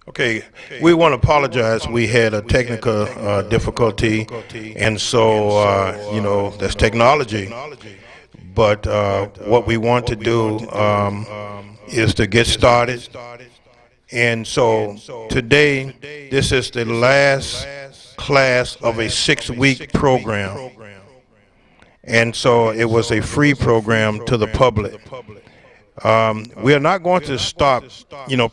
Okay, we want to apologize. We had a technical difficulty, and so that's technology. But what we want to do is to get started. And so today, this is the last class of a 6-week program, and so it was a free program to the public. We are not going to stop,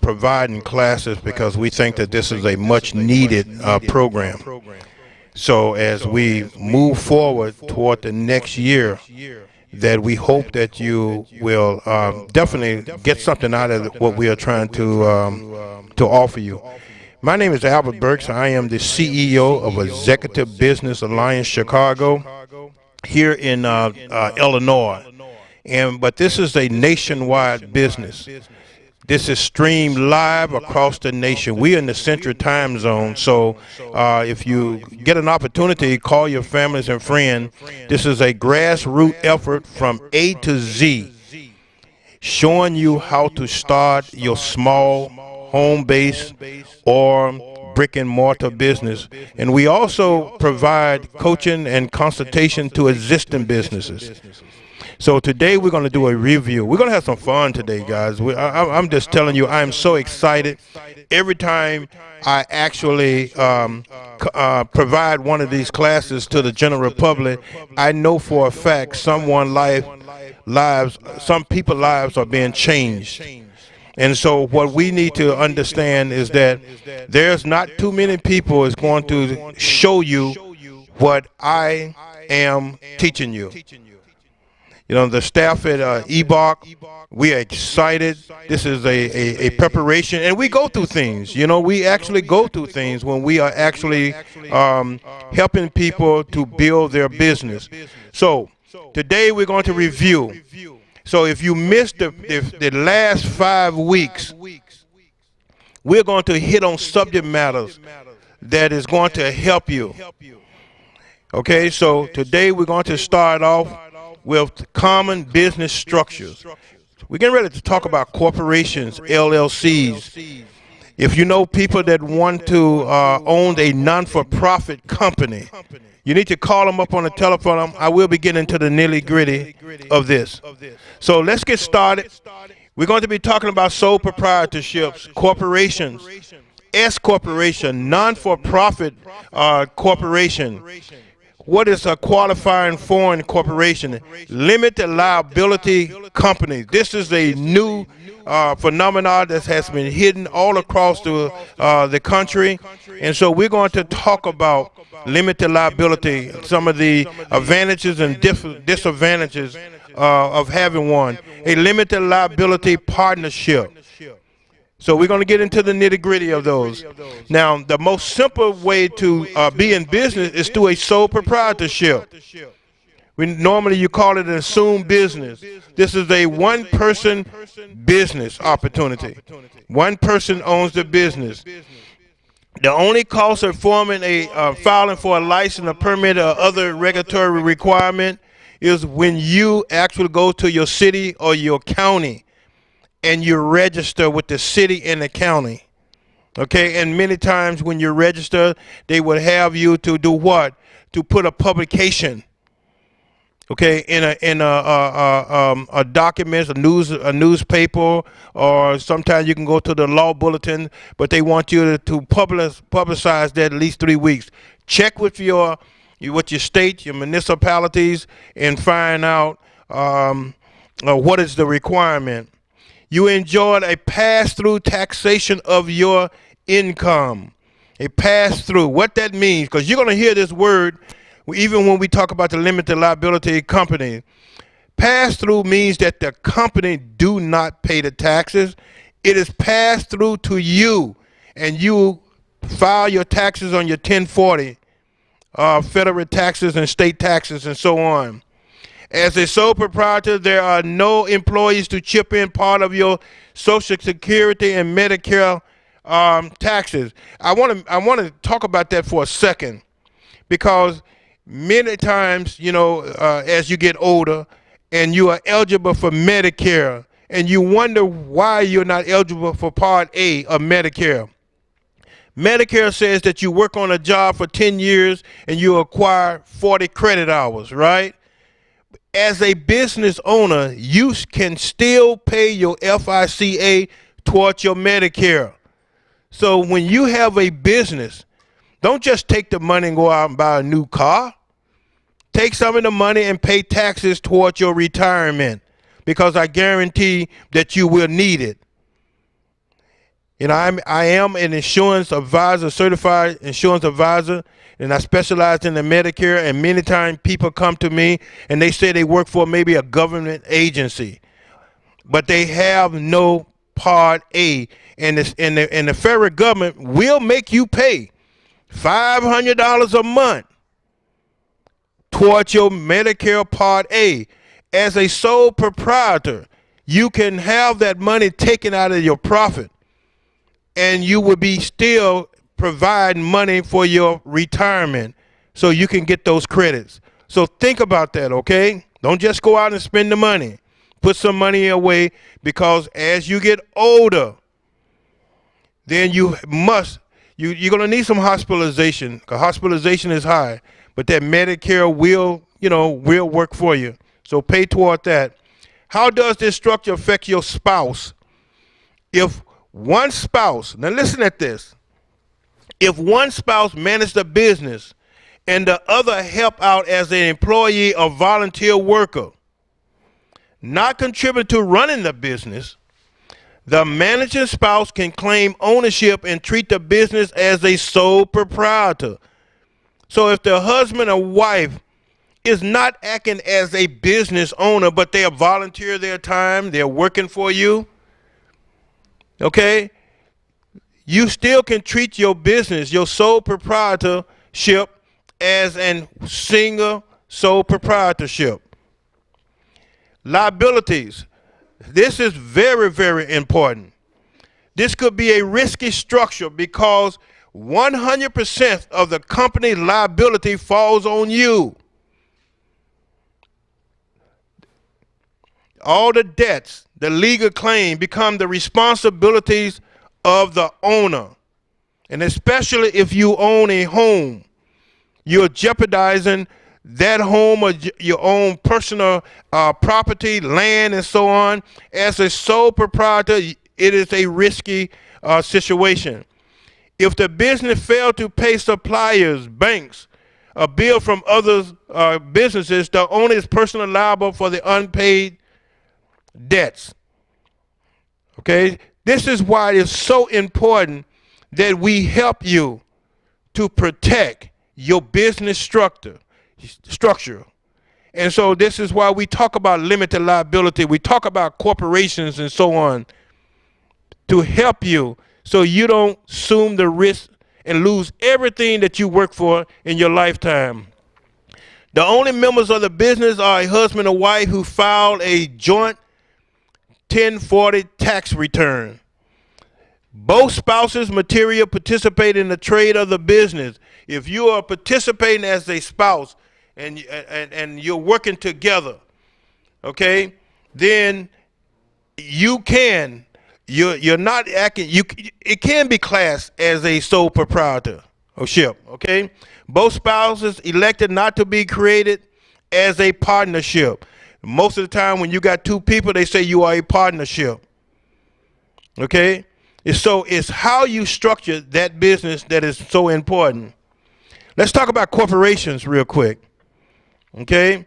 providing classes because we think that this is a much needed program. So as we move forward toward the next year, that we hope that you will definitely get something out of what we are trying to offer you. My name is Albert Burks. I am the CEO of Executive Business Alliance Chicago here in Illinois. But this is a nationwide business. This is streamed live across the nation. We're in the Central Time Zone, so if you get an opportunity, call your families and friends. This is a grassroots effort from A to Z, showing you how to start your small home-based or brick-and-mortar business. And we also provide coaching and consultation to existing businesses. So today we're going to do a review. We're going to have some fun today, guys. I'm just telling you, I am so excited. Every time I actually provide one of these classes to the general public, I know for a fact some people's lives are being changed. And so what we need to understand is that there's not too many people is going to show you what I am teaching you. The staff at EBOC, we are excited. This is a preparation, and we go through things. We actually go through things when we are actually helping people to build their business. So today we're going to review. So if you missed the last 5 weeks, we're going to hit on subject matters that is going to help you. Okay, so today we're going to start off with common business structures. We're getting ready to talk about corporations, LLCs. If you know people that want to own a non-for-profit company, you need to call them up on the telephone. I will be getting into the nitty-gritty of this. So let's get started. We're going to be talking about sole proprietorships, corporations, S corporation, non-for-profit corporation. What is a qualifying foreign corporation? Limited liability company. This is a new phenomenon that has been hidden all across the country. And so we're going to talk about limited liability, some of the advantages and disadvantages of having one. A limited liability partnership. So we're going to get into the nitty-gritty of those. Now, the most simple way to be in business is through a sole proprietorship. Normally you call it an assumed business. This is a one-person business opportunity. One person owns the business. The only cost of forming filing for a license, a permit, or other regulatory requirement is when you actually go to your city or your county and you register with the city and the county. Okay, and many times when you register, they would have you to do what? To put a publication, okay, in a document, a newspaper, or sometimes you can go to the law bulletin, but they want you to publicize that at least 3 weeks. Check with your state, your municipalities, and find out what is the requirement. You enjoyed a pass-through taxation of your income. A pass-through. What that means, because you're going to hear this word even when we talk about the limited liability company. Pass-through means that the company do not pay the taxes. It is passed through to you, and you file your taxes on your 1040, federal taxes and state taxes and so on. As a sole proprietor, there are no employees to chip in part of your Social Security and Medicare taxes. I want to talk about that for a second, because many times, as you get older and you are eligible for Medicare, and you wonder why you're not eligible for Part A of Medicare. Medicare says that you work on a job for 10 years and you acquire 40 credit hours, right? As a business owner, you can still pay your FICA towards your Medicare. So when you have a business, don't just take the money and go out and buy a new car. Take some of the money and pay taxes towards your retirement, because I guarantee that you will need it. You know, I am an insurance advisor, certified insurance advisor, and I specialize in the Medicare, and many times people come to me and they say they work for maybe a government agency, but they have no Part A, and the federal government will make you pay $500 a month towards your Medicare Part A. As a sole proprietor, you can have that money taken out of your profit, and you will be still providing money for your retirement so you can get those credits. So think about that, okay? Don't just go out and spend the money. Put some money away, because as you get older, then you're going to need some hospitalization, because hospitalization is high, but that Medicare will work for you. So pay toward that. How does this structure affect your spouse? If one spouse, now listen at this, if one spouse managed a business and the other help out as an employee or volunteer worker, not contribute to running the business, the managing spouse can claim ownership and treat the business as a sole proprietor. So if the husband or wife is not acting as a business owner, but they volunteer their time, they're working for you, okay, you still can treat your business, your sole proprietorship, as a single sole proprietorship. Liabilities. This is very, very important. This could be a risky structure because 100% of the company liability falls on you. All the debts, the legal claim, become the responsibilities of the owner. And especially if you own a home, you're jeopardizing that home or your own personal property, land, and so on. As a sole proprietor, it is a risky situation. If the business failed to pay suppliers, banks, a bill from other businesses, the owner is personally liable for the unpaid debts. Okay, this is why it's so important that we help you to protect your business structure. And so this is why we talk about limited liability. We talk about corporations and so on, to help you so you don't assume the risk and lose everything that you work for in your lifetime. The only members of the business are a husband or wife who filed a joint 1040 tax return. Both spouses material participate in the trade of the business. If you are participating as a spouse and you're working together, okay, then you're not acting, it can be classed as a sole proprietorship, okay? Both spouses elected not to be created as a partnership. Most of the time when you got two people, they say you are a partnership, okay? It's how you structure that business that is so important. Let's talk about corporations real quick, okay?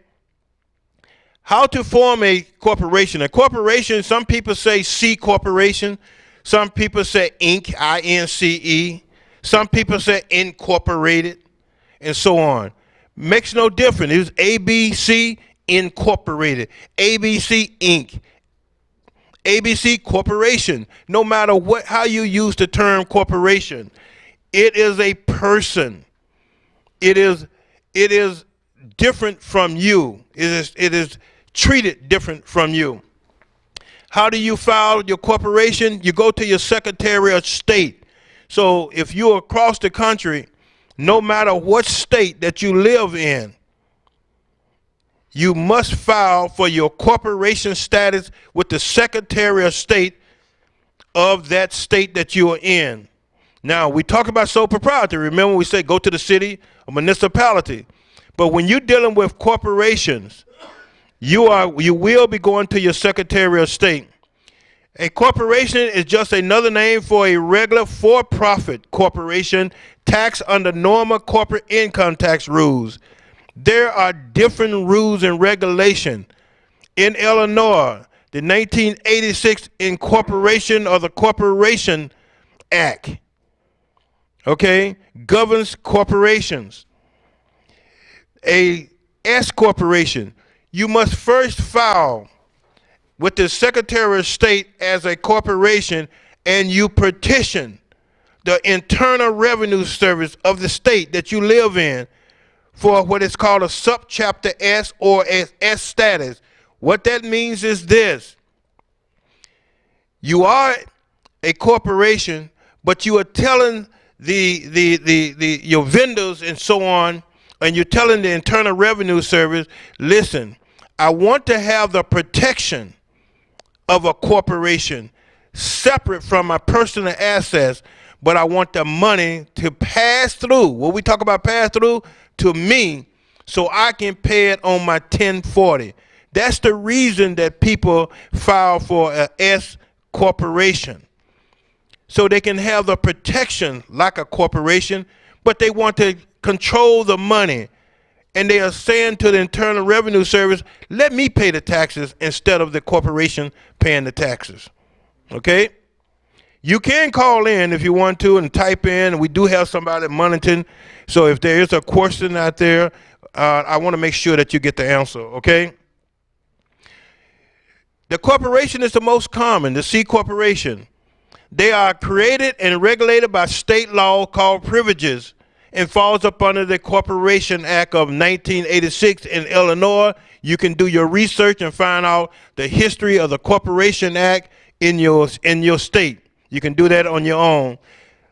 How to form a corporation. A corporation, some people say C corporation. Some people say Inc., I-N-C-E. Some people say incorporated, and so on. Makes no difference. It's ABC Incorporated, ABC Inc., ABC Corporation. No matter how you use the term corporation, it is a person. It is different from you. It is treated different from you. How do you file your corporation? You go to your Secretary of State. So if you're across the country, no matter what state that you live in, you must file for your corporation status with the Secretary of State of that state that you are in. Now, we talk about sole proprietor. Remember we said go to the city or municipality. But when you're dealing with corporations, you will be going to your Secretary of State. A corporation is just another name for a regular for-profit corporation taxed under normal corporate income tax rules. There are different rules and regulation. In Illinois, the 1986 Incorporation of the Corporation Act, okay, governs corporations. A S corporation, you must first file with the Secretary of State as a corporation, and you petition the Internal Revenue Service of the state that you live in for what is called a subchapter S or S status. What that means is this: you are a corporation, but you are telling your vendors and so on, and you're telling the Internal Revenue Service, listen, I want to have the protection of a corporation separate from my personal assets, but I want the money to pass through. What we talk about pass through to me, so I can pay it on my 1040. That's the reason that people file for an S corporation, so they can have the protection like a corporation, but they want to control the money. And they are saying to the Internal Revenue Service, let me pay the taxes instead of the corporation paying the taxes. Okay? You can call in if you want to and type in. We do have somebody at Monington. So if there is a question out there, I want to make sure that you get the answer. Okay? The corporation is the most common, the C corporation. They are created and regulated by state law called privileges, and falls up under the Corporation Act of 1986 in Illinois. You can do your research and find out the history of the Corporation Act in your state. You can do that on your own.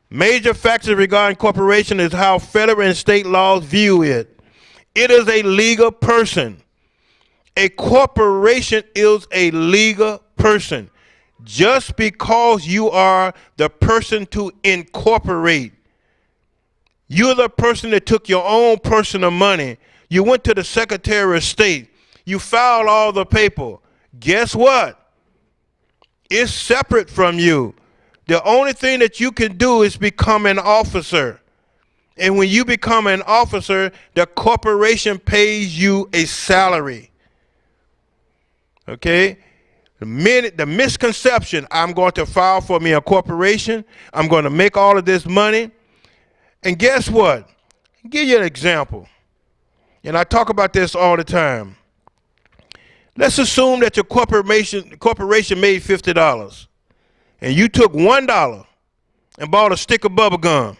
Major factors regarding corporation is how federal and state laws view it. It is a legal person. A corporation is a legal person. Just because you are the person to incorporate, you're the person that took your own personal money. You went to the Secretary of State. You filed all the paper. Guess what? It's separate from you. The only thing that you can do is become an officer. And when you become an officer, the corporation pays you a salary. Okay? The misconception, I'm going to file for me a corporation. I'm going to make all of this money. And guess what? I'll give you an example. And I talk about this all the time. Let's assume that your corporation made $50, and you took $1 and bought a stick of bubble gum.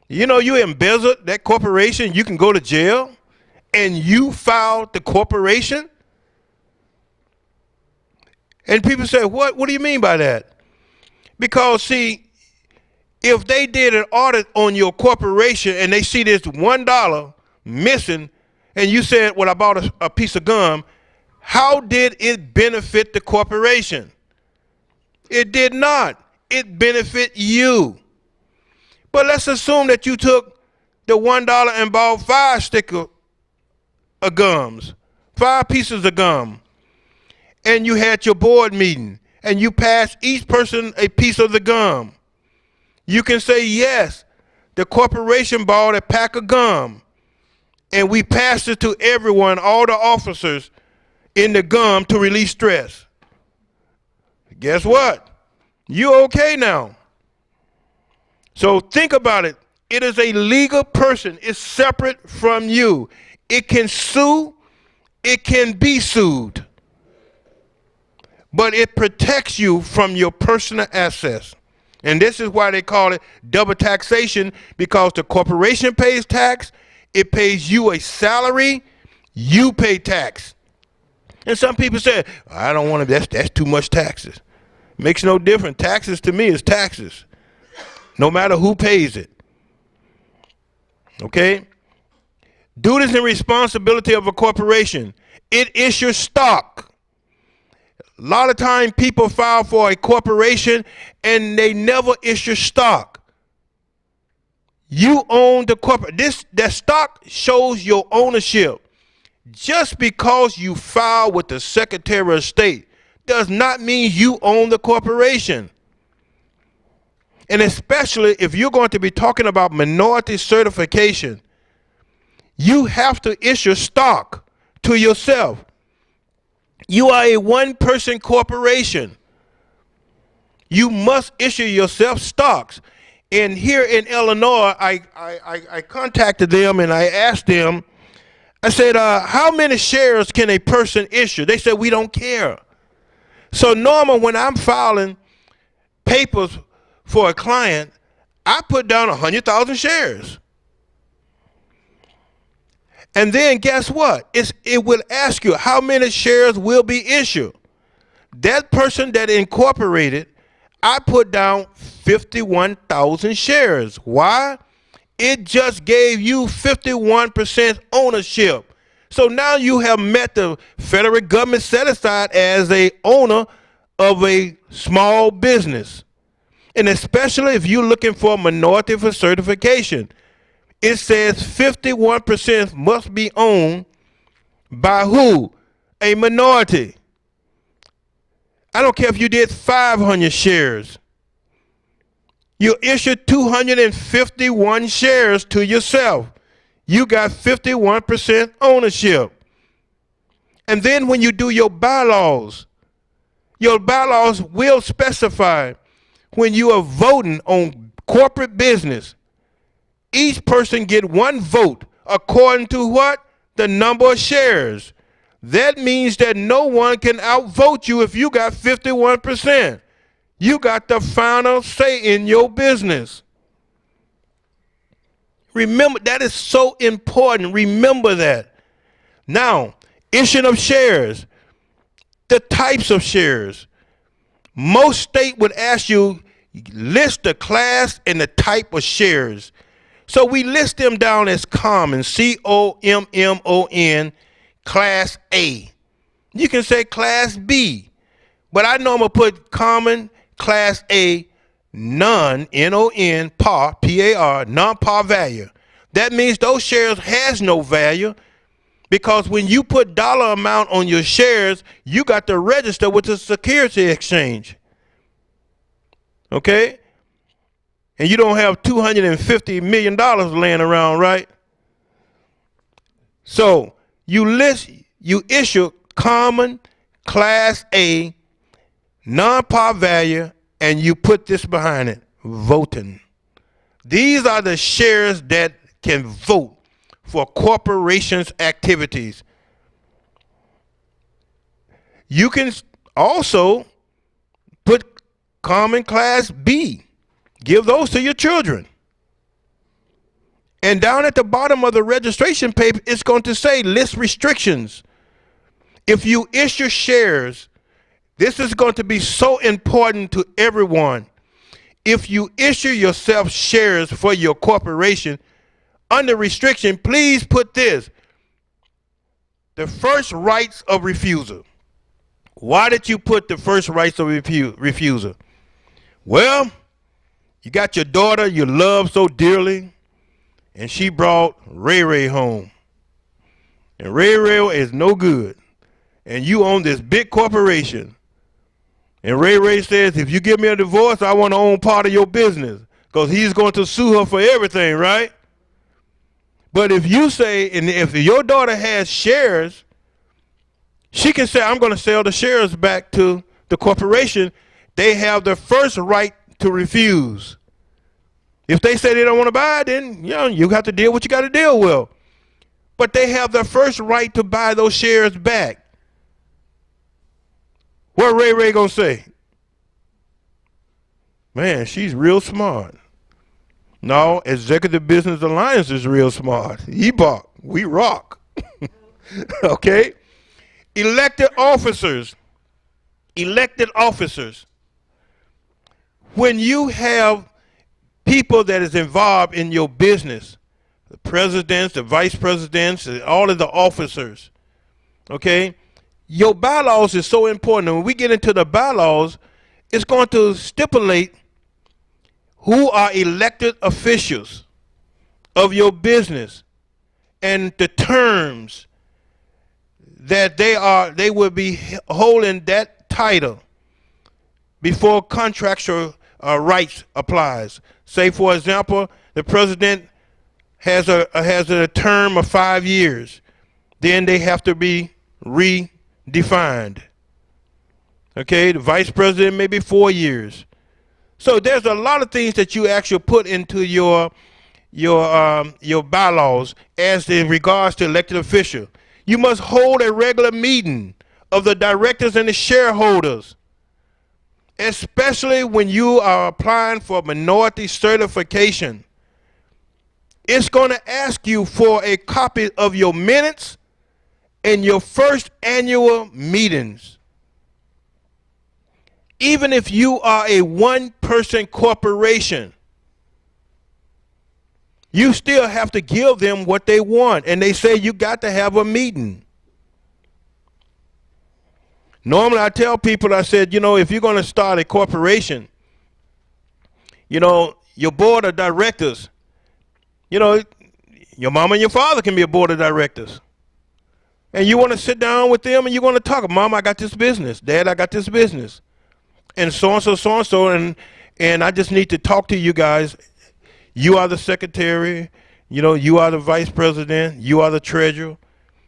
You know, you embezzled that corporation, you can go to jail, and you filed the corporation? And people say, what do you mean by that? Because, see, if they did an audit on your corporation and they see this $1 missing, and you said, well, I bought a piece of gum, how did it benefit the corporation? It did not. It benefit you. But let's assume that you took the $1 and bought 5 sticks of gums, 5 pieces of gum, and you had your board meeting, and you passed each person a piece of the gum. You can say, yes, the corporation bought a pack of gum, and we passed it to everyone, all the officers, in the gum to release stress. Guess what? You're okay now. So think about it. It is a legal person. It's separate from you. It can sue. It can be sued. But it protects you from your personal assets. And this is why they call it double taxation, because the corporation pays tax, it pays you a salary, you pay tax. And some people say, I don't want to, that's too much taxes. Makes no difference. Taxes to me is taxes, no matter who pays it. Okay? Duties and responsibility of a corporation. It issues stock, A lot of time people file for a corporation and they never issue stock. You own the corporate. That stock shows your ownership. Just because you file with the Secretary of State does not mean you own the corporation. And especially if you're going to be talking about minority certification, you have to issue stock to yourself. You are a one-person corporation. You must issue yourself stocks. And here in Illinois, I contacted them and I asked them, I said, how many shares can a person issue? They said, we don't care. So normal, when I'm filing papers for a client, I put down 100,000 shares. And then guess what? It will ask you how many shares will be issued. That person that incorporated, I put down 51,000 shares. Why? It just gave you 51% ownership. So now you have met the federal government set aside as a owner of a small business. And especially if you're looking for minority for certification, it says 51% must be owned by who? A minority. I don't care if you did 500 shares. You issued 251 shares to yourself. You got 51% ownership. And then when you do your bylaws will specify when you are voting on corporate business, each person get one vote according to what? The number of shares. That means that no one can outvote you if you got 51%. You got the final say in your business. Remember, that is so important. Remember that. Now, issuing of shares, the types of shares. Most state would ask you, list the class and the type of shares. So we list them down as common, COMMON, class A. You can say class B, but I normally put common, class A, none, N-O-N, par, P-A-R, non-par value. That means those shares has no value because when you put dollar amount on your shares, you got to register with the security exchange. Okay? And you don't have $250 million laying around, right? So you issue common, class A, non-par value, and you put this behind it, voting. These are the shares that can vote for corporations' activities. You can also put common class B. Give those to your children. And down at the bottom of the registration paper, it's going to say list restrictions. If you issue shares, this is going to be so important to everyone. If you issue yourself shares for your corporation, under restriction, please put this: the first rights of refusal. Why did you put the first rights of refusal? Well, you got your daughter you love so dearly, and she brought Ray Ray home. And Ray Ray is no good. And you own this big corporation. And Ray Ray says, if you give me a divorce, I want to own part of your business. Because he's going to sue her for everything, right? But if you say, and if your daughter has shares, she can say, I'm going to sell the shares back to the corporation. They have the first right to refuse. If they say they don't want to buy, then you have to deal with what you got to deal with. But they have the first right to buy those shares back. What Ray Ray gonna say? Man, she's real smart. No, Executive Business Alliance is real smart. EBOC, we rock. Okay? Elected officers. Elected officers. When you have people that is involved in your business, the presidents, the vice presidents, all of the officers, okay? Your bylaws is so important. When we get into the bylaws, it's going to stipulate who are elected officials of your business and the terms that they will be holding that title before contractual rights applies. Say, for example, the president has a term of 5 years. Then they have to be redefined. Okay, the vice president maybe 4 years. So there's a lot of things that you actually put into your bylaws as in regards to elected official. You must hold a regular meeting of the directors and the shareholders, especially when you are applying for minority certification. It's going to ask you for a copy of your minutes and your first annual meetings. Even if you are a one-person corporation, you still have to give them what they want. And they say you got to have a meeting. Normally I tell people, I said, if you're going to start a corporation, your board of directors, your mom and your father can be a board of directors. And you want to sit down with them and you want to talk. Mom, I got this business. Dad, I got this business. And so-and-so, so-and-so, and I just need to talk to you guys. You are the secretary, you are the vice president, you are the treasurer.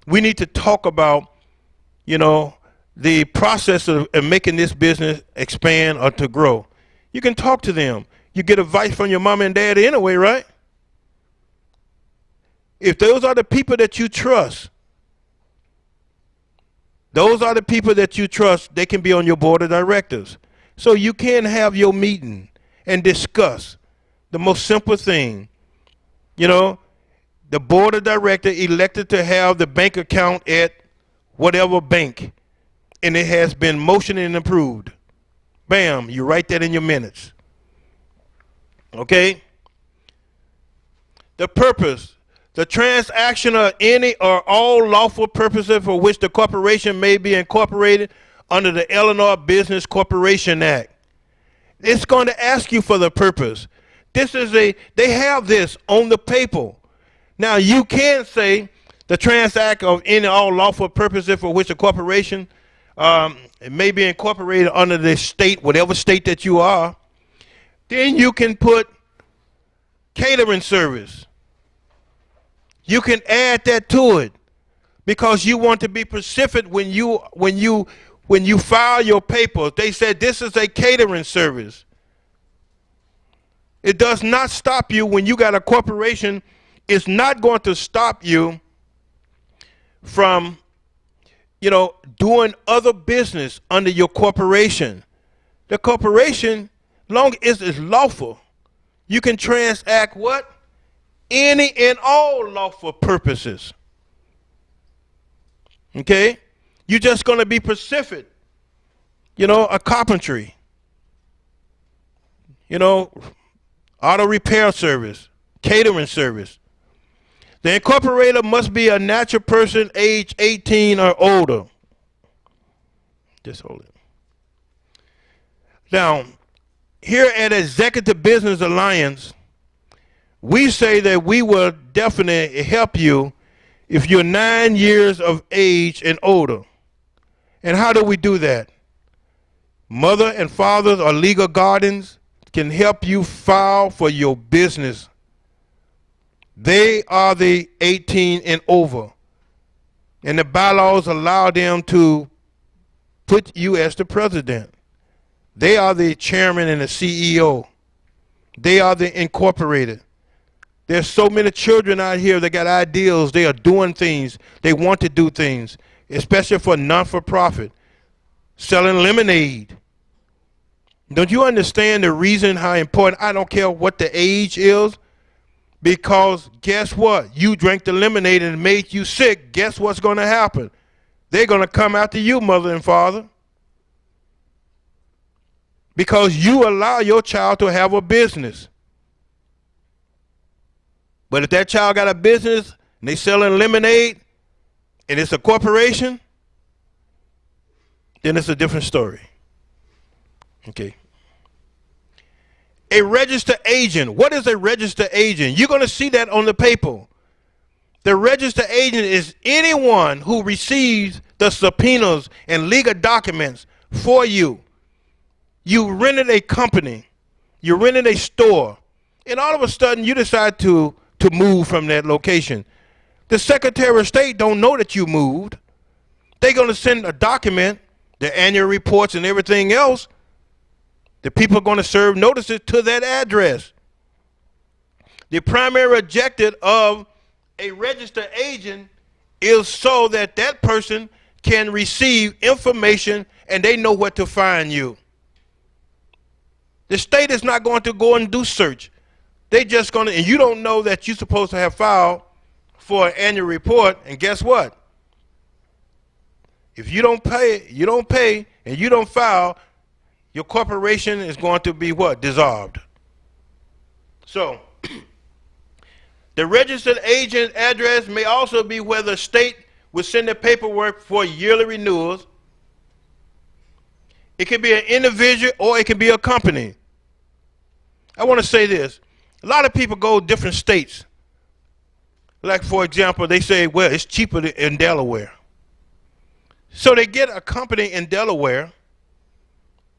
We need to talk about, the process of making this business expand or to grow. You can talk to them. You get advice from your mom and dad anyway, right? If those are the people that you trust, they can be on your board of directors. So you can have your meeting and discuss the most simple thing. The board of directors elected to have the bank account at whatever bank, and it has been motioned and approved. Bam, you write that in your minutes. Okay? The purpose. The transaction of any or all lawful purposes for which the corporation may be incorporated under the Illinois Business Corporation Act. It's going to ask you for the purpose. They have this on the paper. Now you can say the transact of any or all lawful purposes for which a corporation it may be incorporated under the state, whatever state that you are. Then you can put catering service. You can add that to it because you want to be specific when you file your papers. They said this is a catering service. It does not stop you when you got a corporation. It's not going to stop you from, doing other business under your corporation. The corporation, long as it's lawful, you can transact what? Any and all lawful purposes. Okay? You're just going to be specific. A carpentry. Auto repair service, catering service. The incorporator must be a natural person age 18 or older. Just hold it. Now, here at Executive Business Alliance, we say that we will definitely help you if you're 9 years of age and older. And how do we do that? Mother and fathers or legal guardians can help you file for your business. They are the 18 and over. And the bylaws allow them to put you as the president. They are the chairman and the CEO. They are the incorporated. There's so many children out here that got ideals. They are doing things. They want to do things, especially for non-for-profit. Selling lemonade. Don't you understand the reason how important? I don't care what the age is, because guess what? You drank the lemonade and it made you sick. Guess what's going to happen? They're going to come after you, mother and father, because you allow your child to have a business. But if that child got a business and they selling lemonade and it's a corporation, then it's a different story. Okay. A registered agent. What is a registered agent? You're going to see that on the paper. The registered agent is anyone who receives the subpoenas and legal documents for you. You rented a company. You rented a store. And all of a sudden, you decide to move from that location. The Secretary of State don't know that you moved. They're going to send a document, the annual reports and everything else. The people are going to serve notices to that address. The primary objective of a registered agent is so that that person can receive information and they know where to find you. The state is not going to go and do search. They just going to, and you don't know that you're supposed to have filed for an annual report, and guess what? If you don't pay, and you don't file, your corporation is going to be what? Dissolved. So, the registered agent address may also be where the state will send the paperwork for yearly renewals. It can be an individual or it can be a company. I want to say this. A lot of people go different states. Like, for example, they say, well, it's cheaper in Delaware. So they get a company in Delaware,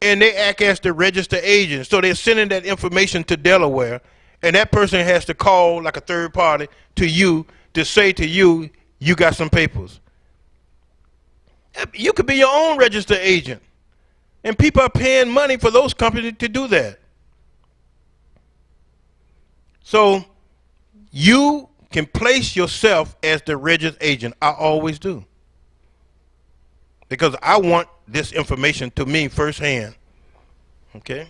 and they act as the registered agent. So they're sending that information to Delaware, and that person has to call like a third party to you to say to you, you got some papers. You could be your own registered agent, and people are paying money for those companies to do that. So you can place yourself as the registered agent. I always do. Because I want this information to me firsthand. Okay?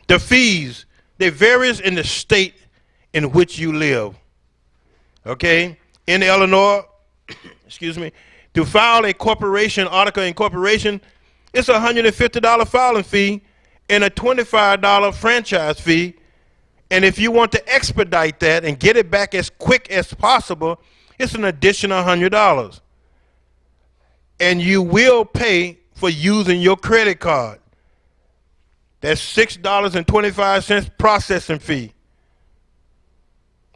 The fees, they varies in the state in which you live. Okay? In Illinois, excuse me, to file a corporation, article of incorporation, it's a $150 filing fee and a $25 franchise fee. And if you want to expedite that and get it back as quick as possible, it's an additional $100. And you will pay for using your credit card. That's $6.25 processing fee.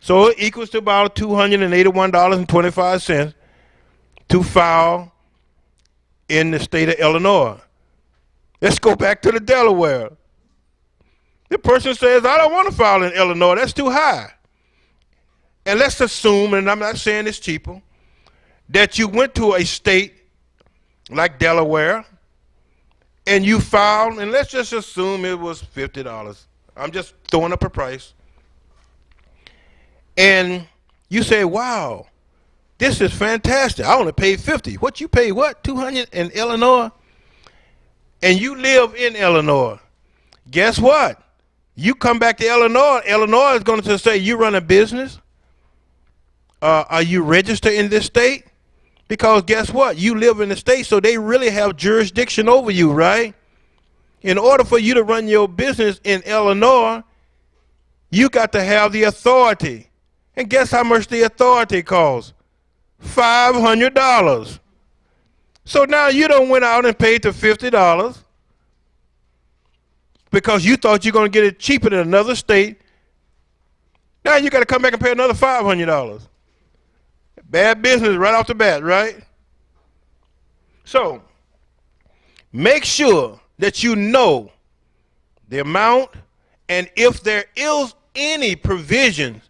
So it equals to about $281.25 to file in the state of Illinois. Let's go back to the Delaware. The person says, I don't want to file in Illinois. That's too high. And let's assume, and I'm not saying it's cheaper, that you went to a state like Delaware and you filed, and let's just assume it was $50. I'm just throwing up a price. And you say, wow, this is fantastic. I only paid $50. What you pay what? $200 in Illinois? And you live in Illinois. Guess what? You come back to Illinois, Illinois is going to say, you run a business? Are you registered in this state? Because guess what? You live in the state, so they really have jurisdiction over you, right? In order for you to run your business in Illinois, you got to have the authority. And guess how much the authority costs? $500. So now you done went out and paid the $50 because you thought you're going to get it cheaper than another state. Now you got to come back and pay another $500. Bad business right off the bat, right? So make sure that you know the amount, and if there is any provisions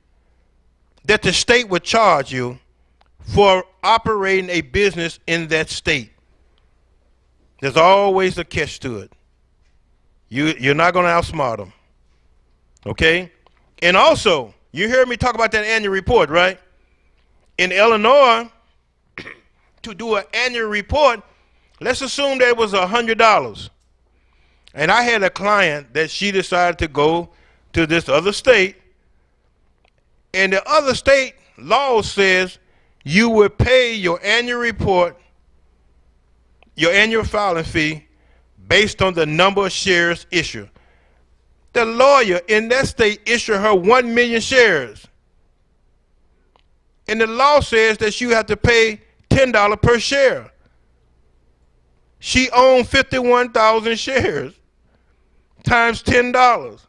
that the state would charge you for operating a business in that state. There's always a catch to it. You're not going to outsmart them. Okay? And also, you heard me talk about that annual report, right? In Illinois, to do an annual report, let's assume that it was $100. And I had a client that she decided to go to this other state, and the other state law says you would pay your annual report, your annual filing fee, based on the number of shares issued. The lawyer in that state issued her 1 million shares. And the law says that you have to pay $10 per share. She owned 51,000 shares times $10.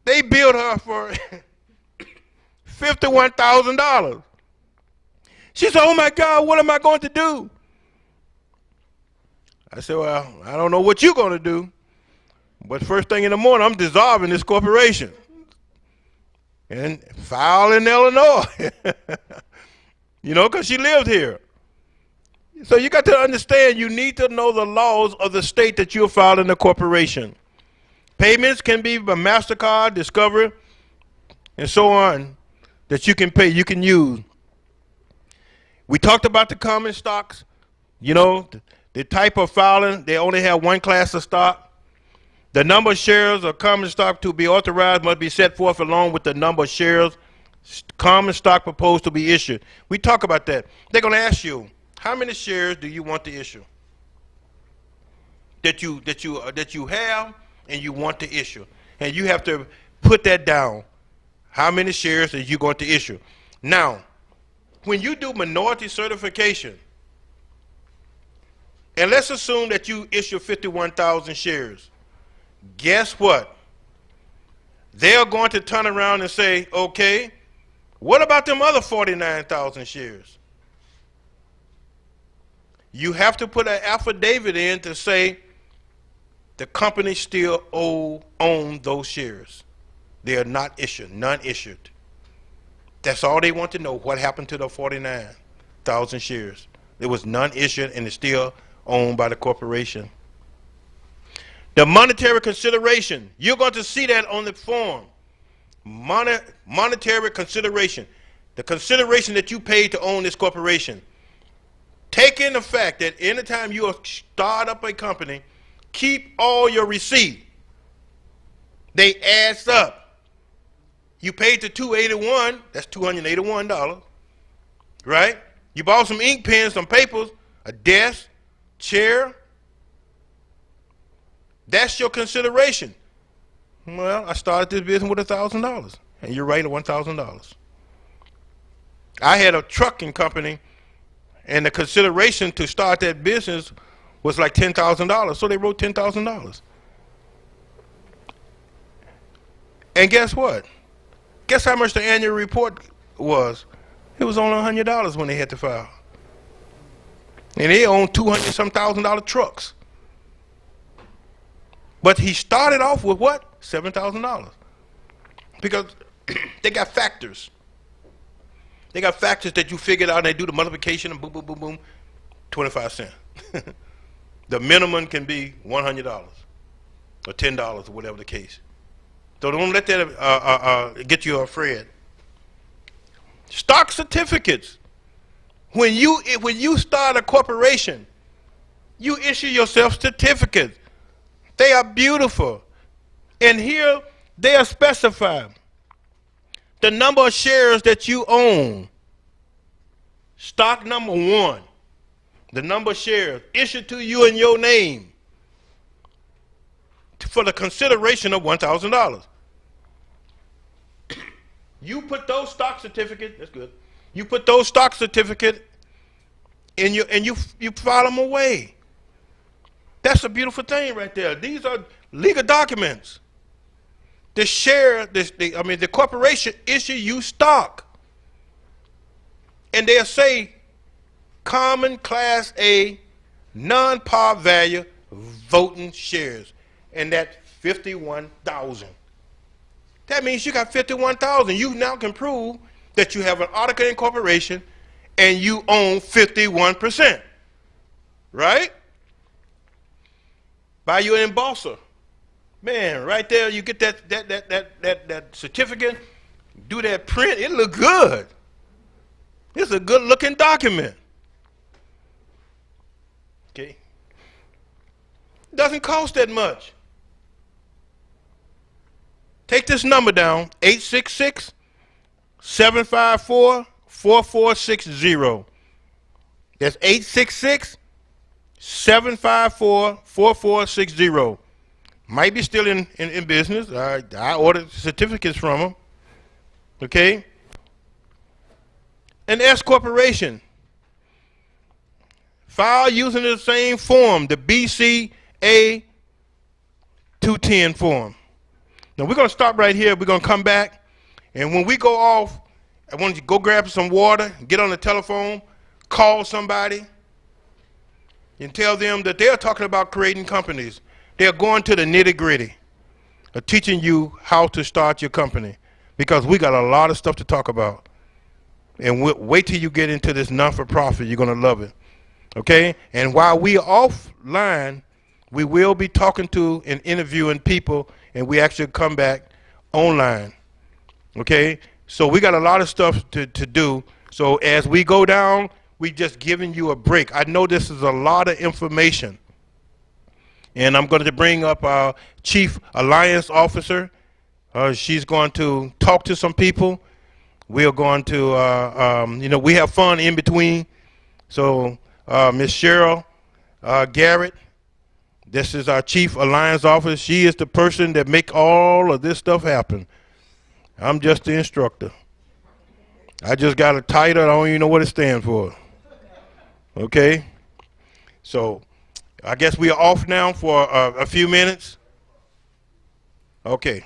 They billed her for $51,000. She said, oh my God, what am I going to do? I said, well, I don't know what you're going to do, but first thing in the morning, I'm dissolving this corporation and file in Illinois, because she lived here. So you got to understand, you need to know the laws of the state that you're filing a corporation. Payments can be by MasterCard, Discover, and so on that you can pay, you can use. We talked about the common stocks. The type of filing, they only have one class of stock. The number of shares of common stock to be authorized must be set forth along with the number of shares common stock proposed to be issued. We talk about that. They're going to ask you, how many shares do you want to issue? That you have and you want to issue. And you have to put that down. How many shares are you going to issue? Now, when you do minority certification, and let's assume that you issue 51,000 shares, guess what? They're going to turn around and say, okay, what about them other 49,000 shares? You have to put an affidavit in to say the company still own those shares. They are not issued, none issued. That's all they want to know, what happened to the 49,000 shares. There was none issued and it's still owned by the corporation. The monetary consideration, you're going to see that on the form. Monetary consideration, the consideration that you paid to own this corporation. Take in the fact that anytime you start up a company, keep all your receipt. They adds up. You paid the $281, that's $281, right? You bought some ink pens, some papers, a desk, chair. That's your consideration. Well, I started this business with $1,000, and you're right at $1,000. I had a trucking company, and the consideration to start that business was like $10,000, so they wrote $10,000. And guess what? Guess how much the annual report was? It was only $100 when they had to file. And they owned $200-some thousand trucks. But he started off with what? $7,000. Because they got factors. They got factors that you figured out and they do the multiplication and boom, boom, boom, boom, 25 cents. The minimum can be $100 or $10 or whatever the case. So don't let that get you afraid. Stock certificates. When you start a corporation, you issue yourself certificates. They are beautiful. And here they are specified. The number of shares that you own. Stock number 1. The number of shares issued to you in your name for the consideration of $1,000. You put those stock certificates, that's good. You put those stock certificates in your, and you file them away. That's a beautiful thing right there. These are legal documents. The corporation issue you stock. And they'll say common class A, non-par value voting shares. And that's 51,000. That means you got 51,000. You now can prove that you have an article of incorporation and you own 51%. Right? Buy you an embosser. Man, right there you get that certificate, do that print, it look good. It's a good looking document. Okay. It doesn't cost that much. Take this number down, 866-754-4460. That's 866-754-4460. Might be still in business. I ordered certificates from them. Okay? An S corporation. File using the same form, the BCA 210 form. Now we're going to stop right here. We're going to come back. And when we go off, I want you to go grab some water, get on the telephone, call somebody, and tell them that they're talking about creating companies. They're going to the nitty-gritty of teaching you how to start your company, because we got a lot of stuff to talk about. And wait till you get into this non-for-profit. You're going to love it. Okay? And while we are offline, we will be talking to and interviewing people, and we actually come back online. Okay? So we got a lot of stuff to do. So as we go down, we just giving you a break. I know this is a lot of information. And I'm going to bring up our Chief Alliance Officer. She's going to talk to some people. We are going to, you know, we have fun in between. So Miss Cheryl Garrett, this is our Chief Alliance Officer. She is the person that make all of this stuff happen. I'm just the instructor. I just got a title. I don't even know what it stands for. Okay? So I guess we are off now for a few minutes. Okay.